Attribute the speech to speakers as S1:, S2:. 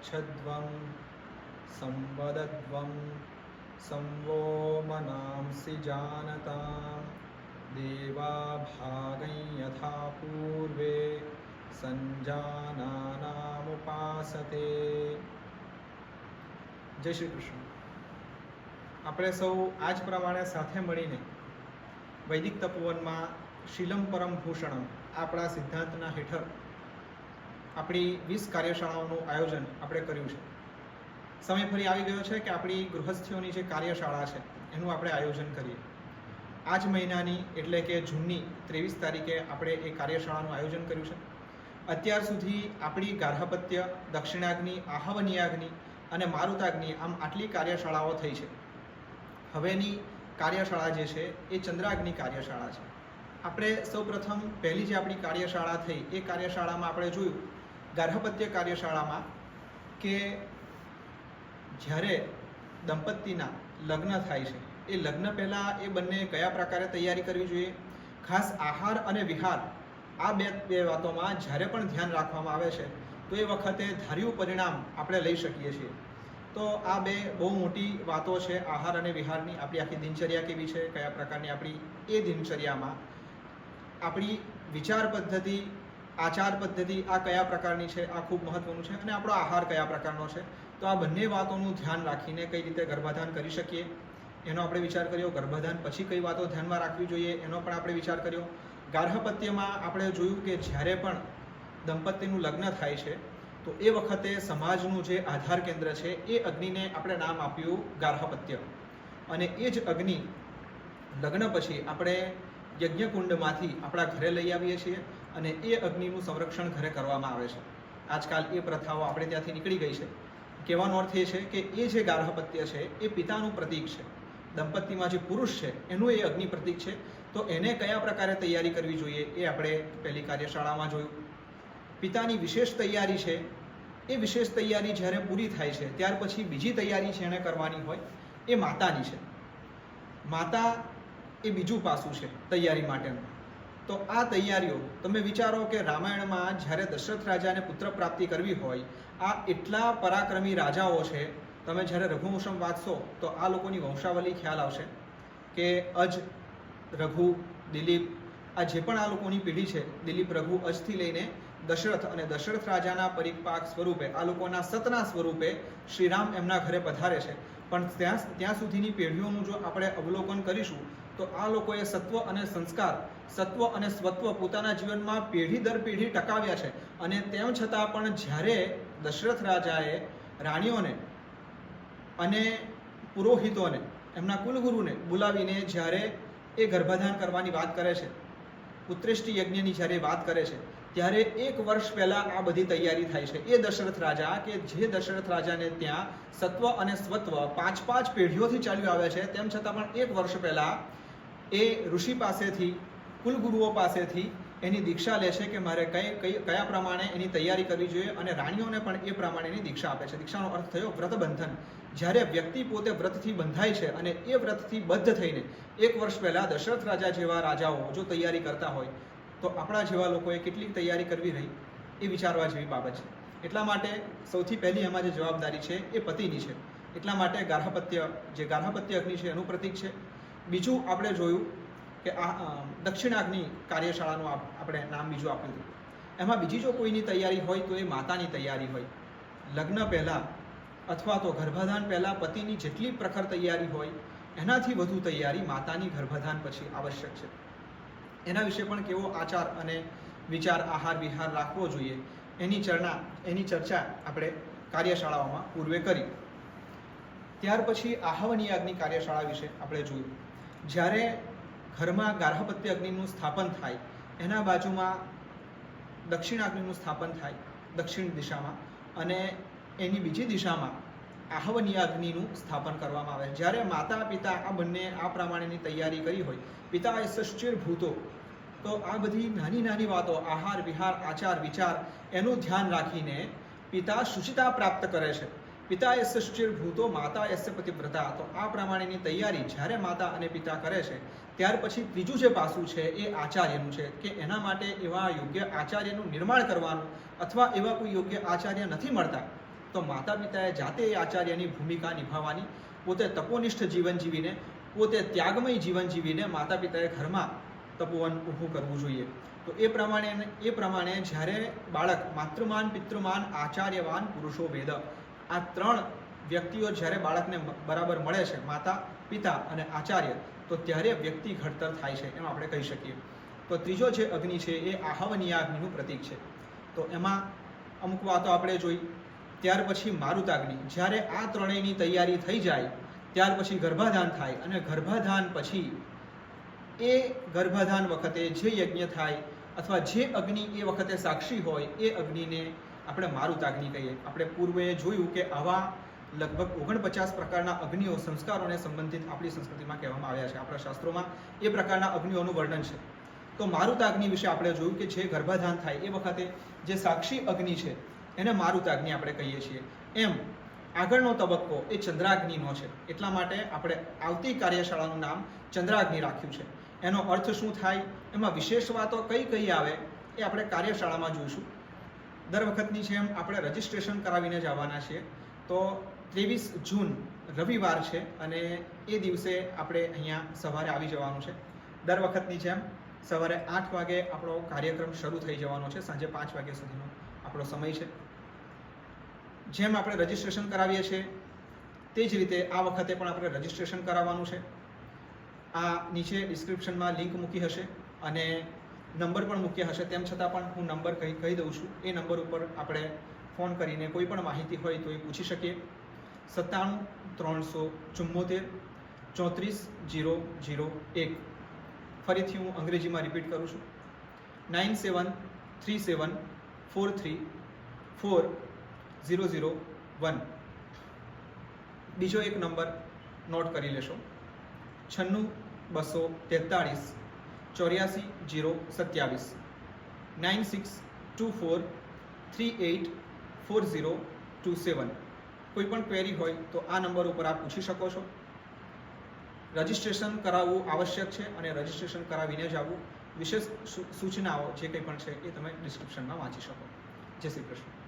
S1: गच्छध्वं संवदध्वं संवो मनांसि जानतां देवा भागं यथा पूर्वे संजानानामुपासते। जय श्री कृष्ण। આપણે સૌ આજ પ્રમાણે સાથે મળીને વૈદિક તપોવનમાં શીલમ પરમ ભૂષણમ આપણા સિદ્ધાંતના હેઠળ આપણી 20 કાર્યશાળાઓનું આયોજન આપણે કર્યું છે। સમય ફરી આવી ગયો છે કે આપણી ગૃહસ્થીઓની જે કાર્યશાળા છે એનું આપણે આયોજન કરીએ। આ જ મહિનાની એટલે કે જૂનની 23 તારીખે આપણે એ કાર્યશાળાનું આયોજન કર્યું છે। અત્યાર સુધી આપણી ગાર્હપત્ય, દક્ષિણાગ્નિ, આહવનીયાગ્નિ અને મારુતાગ્નિ આમ આટલી કાર્યશાળાઓ થઈ છે। હવેની કાર્યશાળા જે છે એ ચંદ્રાગ્નિ કાર્યશાળા છે। આપણે સૌપ્રથમ પહેલી જે આપણી કાર્યશાળા થઈ એ કાર્યશાળામાં આપણે જોયું ગાર્હપત્ય કાર્યશાળામાં કે જ્યારે દંપતીના લગ્ન થાય છે એ લગ્ન પહેલાં એ બંને કયા પ્રકારે તૈયારી કરવી જોઈએ, ખાસ આહાર અને વિહાર આ બે વાતોમાં જ્યારે પણ ધ્યાન રાખવામાં આવે છે તો એ વખતે ધાર્યું પરિણામ આપણે લઈ શકીએ છીએ। તો આ બે બહુ મોટી વાતો છે, આહાર અને વિહારની। આપણી આખી દિનચર્યા કેવી છે, કયા પ્રકારની આપણી એ દિનચર્યામાં આપણી વિચાર પદ્ધતિ, આચાર પદ્ધતિ આ કયા પ્રકારની છે આ ખૂબ મહત્ત્વનું છે, અને આપણો આહાર કયા પ્રકારનો છે। તો આ બંને વાતોનું ધ્યાન રાખીને કઈ રીતે ગર્ભાધાન કરી શકીએ એનો આપણે વિચાર કર્યો। ગર્ભાધાન પછી કઈ વાતો ધ્યાનમાં રાખવી જોઈએ એનો પણ આપણે વિચાર કર્યો। ગાર્હપત્યમાં આપણે જોયું કે જ્યારે પણ દંપતીનું લગ્ન થાય છે તો એ વખતે સમાજનું જે આધાર કેન્દ્ર છે એ અગ્નિને આપણે નામ આપ્યું ગાર્હપત્ય, અને એ જ અગ્નિ લગ્ન પછી આપણે યજ્ઞકુંડમાંથી આપણા ઘરે લઈ આવીએ છીએ અને એ અગ્નિનું સંરક્ષણ ઘરે કરવામાં આવે છે। આજકાલ એ પ્રથાઓ આપણે ત્યાંથી નીકળી ગઈ છે। કહેવાનો અર્થ એ છે કે એ જે ગાર્હપત્ય છે એ પિતાનું પ્રતીક છે, દંપતીમાં જે પુરુષ છે એનું એ અગ્નિ પ્રતીક છે। તો એને કયા પ્રકારે તૈયારી કરવી જોઈએ એ આપણે પહેલી કાર્યશાળામાં જોયું। પિતાની વિશેષ તૈયારી છે એ વિશેષ તૈયારી જ્યારે પૂરી થાય છે ત્યાર પછી બીજી તૈયારી જેણે કરવાની હોય એ માતાની છે। માતા એ બીજું પાસું છે તૈયારી માટેનું। તો આ તૈયારીઓ તમે વિચારો કે રામાયણમાં જ્યારે દશરથ રાજાને પુત્ર પ્રાપ્તિ કરવી હોય, આ એટલા પરાક્રમી રાજાઓ છે। તમે જ્યારે રઘુવંશમ વાંચશો તો આ લોકોની વંશાવલી ખ્યાલ આવશે કે અજ, રઘુ, દિલીપ, આ જે પણ આ લોકોની પેઢી છે, દિલીપ, રઘુ, અજથી લઈને દશરથ, અને દશરથ રાજાના પરિપાક સ્વરૂપે આ લોકોના સતના સ્વરૂપે શ્રીરામ એમના ઘરે પધારે છે। પણ ત્યાં સુધીની પેઢીઓનું જો આપણે અવલોકન કરીશું તો આ લોકોએ સત્વ અને સંસ્કાર, સત્વ અને સ્વત્વ પોતાના જીવનમાં પેઢી દર પેઢી ટકાવ્યા છે। અને તેમ છતાં પણ જ્યારે દશરથ રાજાએ રાણીઓને અને પુરોહિતોને, એમના કુલગુરુને બોલાવીને જ્યારે એ ગર્ભાધાન કરવાની વાત કરે છે, પુત્રેષ્ટિ યજ્ઞની જ્યારે વાત કરે છે, ત્યારે 1 વર્ષ પહેલાં આ બધી તૈયારી થાય છે। એ દશરથ રાજા કે જે દશરથ રાજાને ત્યાં સત્વ અને સ્વત્વ 5 પેઢીઓથી ચાલ્યું આવે છે, તેમ છતાં પણ 1 વર્ષ પહેલાં એ ઋષિ પાસેથી, કુલગુરુઓ પાસેથી એની દીક્ષા લે છે કે મારે કયા પ્રમાણે એની તૈયારી કરવી જોઈએ, અને રાણીઓને પણ એ પ્રમાણેની દીક્ષા આપે છે। દીક્ષાનો અર્થ થયો વ્રતબંધન। જ્યારે વ્યક્તિ પોતે વ્રતથી બંધાય છે અને એ વ્રતથી બદ્ધ થઈને 1 વર્ષ પહેલાં દશરથ રાજા જેવા રાજાઓ જો તૈયારી કરતા હોય તો આપણા જેવા લોકોએ કેટલી તૈયારી કરવી રહી એ વિચારવા જેવી બાબત છે। એટલા માટે સૌથી પહેલી એમાં જે જવાબદારી છે એ પતિની છે। એટલા માટે ગાર્હપત્ય, જે ગાર્હપત્ય અગ્નિ છે એનું પ્રતીક છે। બીજું આપણે જોયું કે આ દક્ષિણાગ્નિ કાર્યશાળાનું આપણે નામ બીજું આપ્યું હતું। એમાં બીજી જો કોઈની તૈયારી હોય તો એ માતાની તૈયારી હોય। લગ્ન પહેલાં અથવા તો ગર્ભાધાન પહેલાં પતિની જેટલી પ્રખર તૈયારી હોય એનાથી વધુ તૈયારી માતાની ગર્ભાધાન પછી આવશ્યક છે। એના વિશે પણ કેવો આચાર અને વિચાર, આહાર વિહાર રાખવો જોઈએ એની ચર્ચા આપણે કાર્યશાળાઓમાં પૂર્વે કરી। ત્યાર પછી આહવનીયાગ્નિ કાર્યશાળા વિશે આપણે જોયું। જ્યારે ઘરમાં ગાર્હપત્ય અગ્નિનું સ્થાપન થાય એના બાજુમાં દક્ષિણાગ્નિનું સ્થાપન થાય દક્ષિણ દિશામાં, અને એની બીજી દિશામાં આહવનીયાગ્નિનું સ્થાપન કરવામાં આવે। જ્યારે માતા પિતા આ બંને આ પ્રમાણેની તૈયારી કરી હોય, પિતા એ સશ્ચિરભૂતો, તો આ બધી નાની નાની વાતો, આહાર વિહાર, આચાર વિચાર એનું ધ્યાન રાખીને પિતા શુચિતા પ્રાપ્ત કરે છે। પિતા એ સશ્ચિરભૂતો માતા એસ્ય પતિવ્રતા। તો આ પ્રમાણેની તૈયારી જ્યારે માતા અને પિતા કરે છે ત્યાર પછી ત્રીજું જે પાસું છે એ આચાર્યનું છે કે એના માટે એવા યોગ્ય આચાર્યનું નિર્માણ કરવાનું, અથવા એવા કોઈ યોગ્ય આચાર્ય નથી મળતા તો માતા પિતાએ જાતે એ આચાર્યની ભૂમિકા નિભાવવાની, પોતે તપોનિષ્ઠ જીવન જીવીને, પોતે ત્યાગમય જીવન જીવીને માતા પિતાએ ઘરમાં તપોવન ઊભું કરવું જોઈએ. તો એ પ્રમાણે જ્યારે બાળક માતૃમાન પિતૃમાન આચાર્યવાન પુરુષો વેદ, આ 3 વ્યક્તિઓ જ્યારે બાળકને બરાબર મળે છે, માતા પિતા અને આચાર્ય, તો ત્યારે વ્યક્તિ ઘડતર થાય છે એમ આપણે કહી શકીએ. તો ત્રીજો જે અગ્નિ છે એ આહવનીયાગ્નિનું પ્રતીક છે. તો એમાં અમુક વાતો આપણે જોઈ. ત્યાર પછી મારુતાગ્નિ, જ્યારે આ ત્રણેયની તૈયારી થઈ જાય ત્યાર પછી ગર્ભાધાન થાય, અને ગર્ભાધાન પછી એ ગર્ભાધાન વખતે જે યજ્ઞ થાય અથવા જે અગ્નિ એ વખતે સાક્ષી હોય એ અગ્નિને આપણે મારુતાગ્નિ કહીએ. આપણે પૂર્વે જોયું કે આવા લગભગ 49 પ્રકારના અગ્નિઓ સંસ્કારોને સંબંધિત આપણી સંસ્કૃતિમાં કહેવામાં આવ્યા છે. આપણા શાસ્ત્રોમાં એ પ્રકારના અગ્નિઓનું વર્ણન છે. તો મારુતાગ્નિ વિશે આપણે જોયું કે જે ગર્ભાધાન થાય એ વખતે જે સાક્ષી અગ્નિ છે એને મારુતાગ્નિ આપણે કહીએ છીએ. એમ આગળનો તબક્કો એ ચંદ્રાગ્નિનો છે. એટલા માટે આપણે આવતી કાર્યશાળાનું નામ ચંદ્રાગ્નિ રાખ્યું છે. એનો અર્થ શું થાય, એમાં વિશેષ વાતો કઈ કઈ આવે એ આપણે કાર્યશાળામાં જોઈશું. દર વખતની જેમ આપણે રજિસ્ટ્રેશન કરાવીને જ આવવાના છીએ. તો 23 જૂન રવિવાર છે અને એ દિવસે આપણે અહીંયા સવારે આવી જવાનું છે. દર વખતની જેમ સવારે 8 વાગે આપણો કાર્યક્રમ શરૂ થઈ જવાનો છે. સાંજે 5 વાગ્યા સુધીનો આપણો સમય છે. જેમ આપણે રજિસ્ટ્રેશન કરાવીએ છીએ તે જ રીતે આ વખતે પણ આપણે રજિસ્ટ્રેશન કરાવવાનું છે. આ નીચે ડિસ્ક્રિપ્શનમાં લિંક મૂકી હશે અને નંબર પણ મૂક્યા હશે. તેમ છતાં પણ હું નંબર કહી દઉં છું. એ નંબર ઉપર આપણે ફોન કરીને કોઈ પણ માહિતી હોય તો એ પૂછી શકીએ. 97 374 34 001. ફરીથી હું અંગ્રેજીમાં રિપીટ કરું છું. 9737 43 4001. બીજો એક નંબર નોટ કરી લેશો. 96 243 84 027. 9624 38 4027. કોઈ પણ ક્વેરી હોય તો આ નંબર ઉપર આપ પૂછી શકો છો. રજિસ્ટ્રેશન કરાવવું આવશ્યક છે અને રજિસ્ટ્રેશન કરાવીને જ આવવું. વિશેષ સૂચનાઓ જે કંઈ પણ છે એ તમે ડિસ્ક્રિપ્શનમાં વાંચી શકો. જય શ્રી કૃષ્ણ.